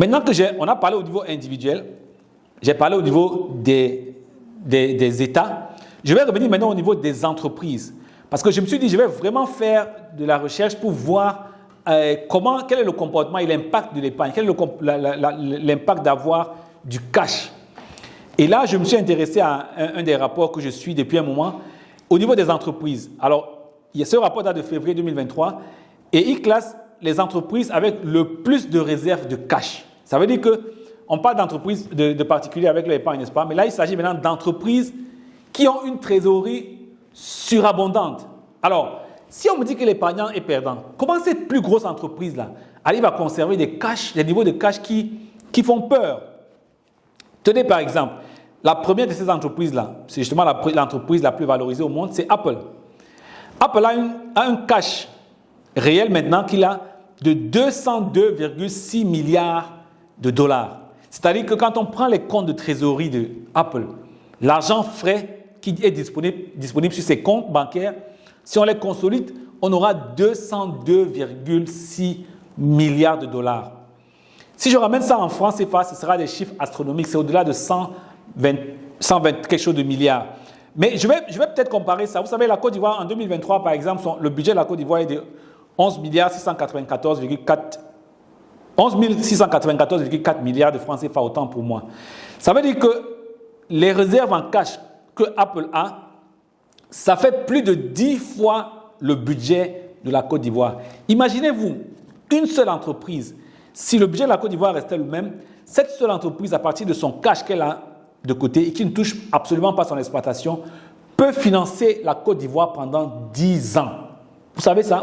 Maintenant que on a parlé au niveau individuel, j'ai parlé au niveau des États, je vais revenir maintenant au niveau des entreprises. Parce que je me suis dit, je vais vraiment faire de la recherche pour voir quel est le comportement et l'impact de l'épargne, quel est l'impact d'avoir du cash. Et là, je me suis intéressé à un des rapports que je suis depuis un moment au niveau des entreprises. Alors, il y a ce rapport date de février 2023 et il classe les entreprises avec le plus de réserves de cash. Ça veut dire qu'on parle d'entreprises de particuliers avec l'épargne, n'est-ce pas? Mais là, il s'agit maintenant d'entreprises qui ont une trésorerie surabondante. Alors, si on me dit que l'épargnant est perdant, comment cette plus grosse entreprise-là arrive à conserver des niveaux de cash qui font peur? Tenez par exemple, la première de ces entreprises-là, c'est justement l'entreprise la plus valorisée au monde, c'est Apple. Apple a un cash réel maintenant qu'il a de 202,6 milliards de dollars. C'est-à-dire que quand on prend les comptes de trésorerie de Apple, l'argent frais qui est disponible sur ses comptes bancaires, si on les consolide, on aura 202,6 milliards de dollars. Si je ramène ça en francs CFA, ce sera des chiffres astronomiques, c'est au-delà de 120 quelque chose de milliards. Mais je vais peut-être comparer ça. Vous savez, la Côte d'Ivoire, en 2023, par exemple, le budget de la Côte d'Ivoire est de 11,694,4 milliards de francs CFA, autant pour moi. Ça veut dire que les réserves en cash que Apple a, ça fait plus de 10 fois le budget de la Côte d'Ivoire. Imaginez-vous, une seule entreprise, si le budget de la Côte d'Ivoire restait le même, cette seule entreprise, à partir de son cash qu'elle a de côté et qui ne touche absolument pas son exploitation, peut financer la Côte d'Ivoire pendant 10 ans. Vous savez ça?